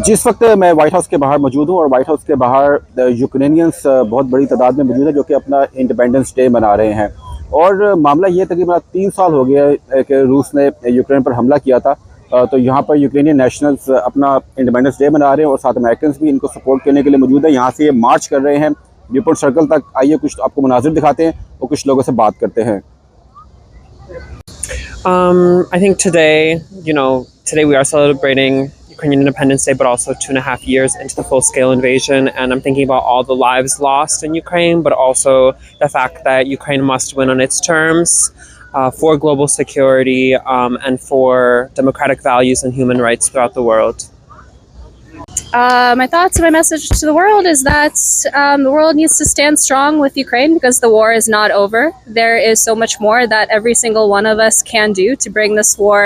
जिस वक्त मैं वाइट हाउस के बाहर मौजूद हूँ और वाइट हाउस के बाहर यूक्रेनियंस बहुत बड़ी तादाद में मौजूद है जो कि अपना इंडिपेंडेंस डे मना रहे हैं। और मामला ये तकरीबन 3 साल हो गया है कि रूस ने यूक्रेन पर हमला किया था। तो यहाँ पर यूक्रेनियन नेशनल्स अपना इंडिपेंडेंस डे मना रहे हैं और साथ अमेरिकन भी इनको सपोर्ट करने के लिए मौजूद है। यहाँ से ये मार्च कर रहे हैं न्यूपोर्ट सर्कल तक। आइए कुछ आपको मनाजिर दिखाते हैं और कुछ लोगों से बात करते हैं। I think today we are celebrating Ukrainian Independence Day, but also 2.5 years into the full-scale invasion. And I'm thinking about all the lives lost in Ukraine, but also the fact that Ukraine must win on its terms for global security and for democratic values and human rights throughout the world. My thoughts and my message to the world is that the world needs to stand strong with Ukraine because the war is not over. There is so much more that every single one of us can do to bring this war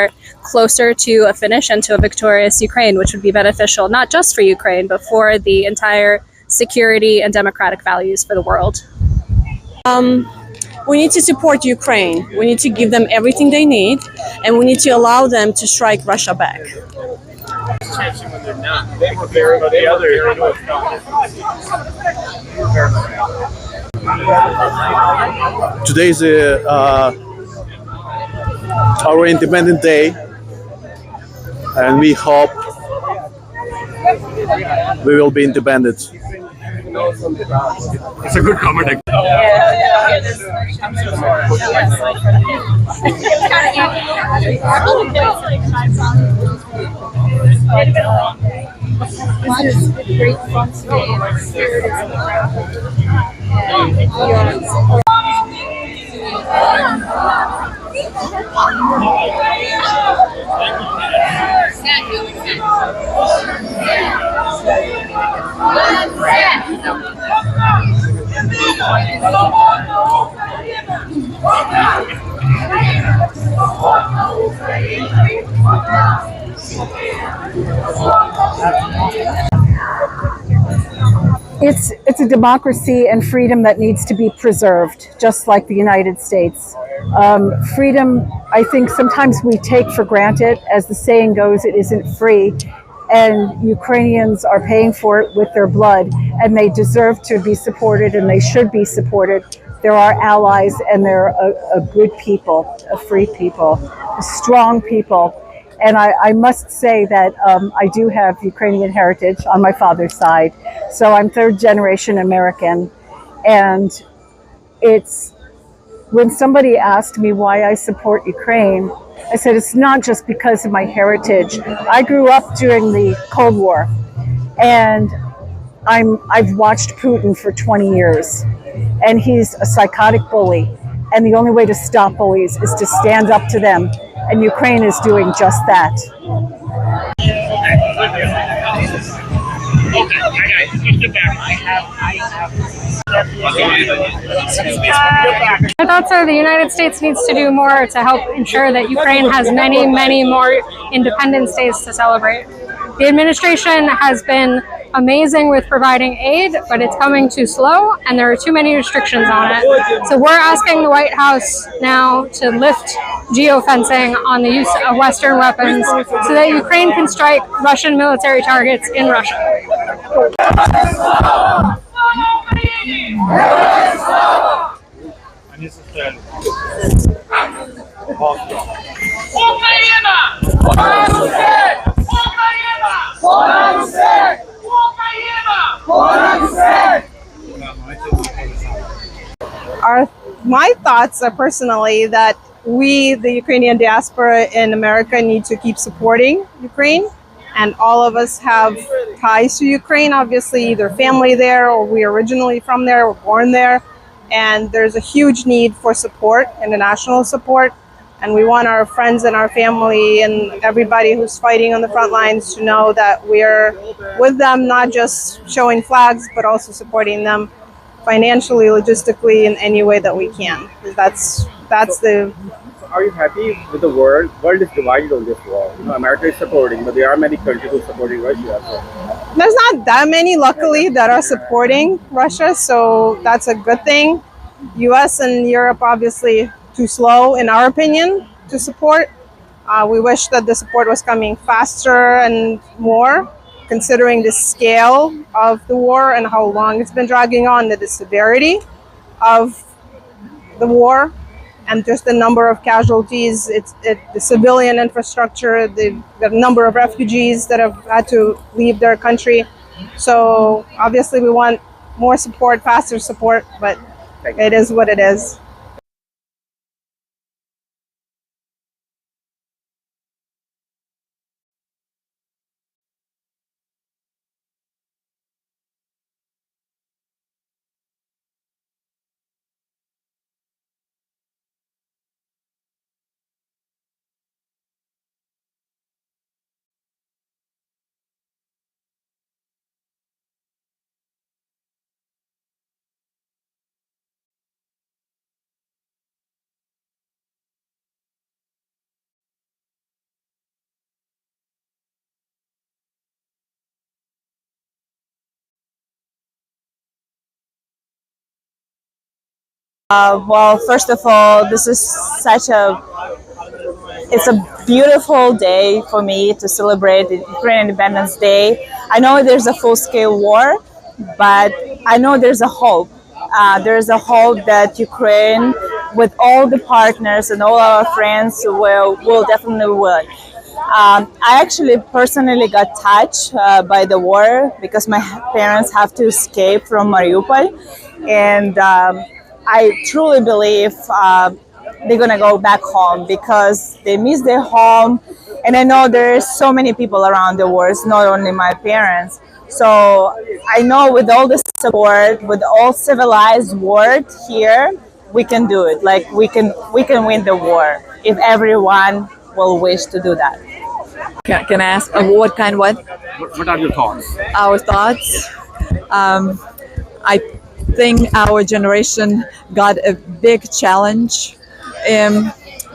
closer to a finish and to a victorious Ukraine, which would be beneficial not just for Ukraine, but for the entire security and democratic values for the world. We need to support Ukraine. We need to give them everything they need, and we need to allow them to strike Russia back. Today is our Independence Day, and we hope we will be independent. It's a good comment. This is great fun today. The spirit It's a democracy and freedom that needs to be preserved, just like the United States. Freedom, I think sometimes we take for granted. As the saying goes, it isn't free. And Ukrainians are paying for it with their blood, and they deserve to be supported, and they should be supported. They're our allies, and they're a good people, a free people, a strong people. And I must say that I do have Ukrainian heritage on my father's side. So I'm third generation American. And it's when somebody asked me why I support Ukraine, I said, it's not just because of my heritage. I grew up during the Cold War, and I've watched Putin for 20 years, and he's a psychotic bully. And the only way to stop bullies is to stand up to them. And Ukraine is doing just that. My thoughts are the United States needs to do more to help ensure that Ukraine has many, many more Independence Days to celebrate. The administration has been amazing with providing aid, but it's coming too slow and there are too many restrictions on it. So we're asking the White House now to lift geofencing on the use of Western weapons so that Ukraine can strike Russian military targets in Russia. My thoughts are personally that we, the Ukrainian diaspora in America, need to keep supporting Ukraine. And all of us have ties to Ukraine, obviously, either family there or we originally from there or born there. And there's a huge need for support, international support. And we want our friends and our family and everybody who's fighting on the front lines to know that we're with them, not just showing flags, but also supporting them financially, logistically, in any way that we can. That's the... Are you happy with the world? World is divided on this war. You know, America is supporting, but there are many countries who are supporting Russia. So. There's not that many, luckily, that are supporting Russia, so that's a good thing. US and Europe, obviously, too slow, in our opinion, to support. We wish that the support was coming faster and more, considering the scale of the war and how long it's been dragging on, the severity of the war, and just the number of casualties, the civilian infrastructure, the number of refugees that have had to leave their country. So obviously we want more support, faster support, but it is what it is. Well, first of all, this is it's a beautiful day for me to celebrate the Ukrainian Independence Day. I know there's a full-scale war, but I know there's a hope. There's a hope that Ukraine, with all the partners and all our friends, will definitely win. I actually personally got touched by the war because my parents have to escape from Mariupol, and I truly believe they're gonna go back home because they miss their home. And I know there's so many people around the world, it's not only my parents. So I know with all the support, with all civilized world here, we can do it. Like we can win the war if everyone will wish to do that. Can I ask what kind? What are your thoughts? our thoughts? I think our generation got a big challenge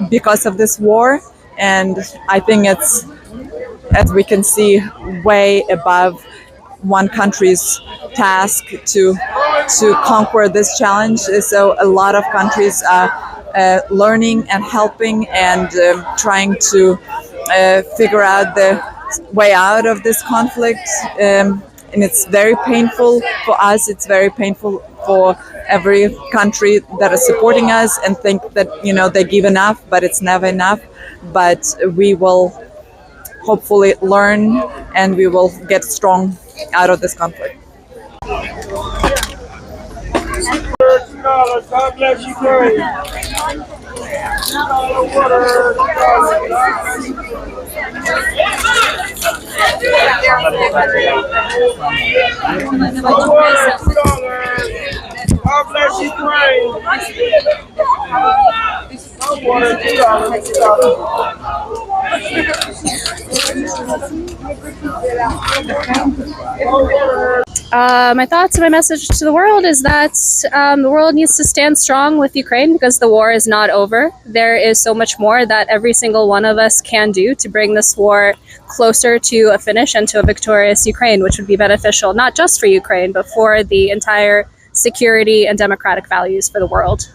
because of this war, and I think it's, as we can see, way above one country's task to conquer this challenge. So a lot of countries are learning and helping and trying to figure out the way out of this conflict. And it's very painful for us. It's very painful for every country that is supporting us and think that, you know, they give enough, but it's never enough. But we will hopefully learn and we will get strong out of this conflict. God bless Ukraine. God bless My thoughts and my message to the world is that the world needs to stand strong with Ukraine because the war is not over. There is so much more that every single one of us can do to bring this war closer to a finish and to a victorious Ukraine, which would be beneficial not just for Ukraine, but for the entire security and democratic values for the world.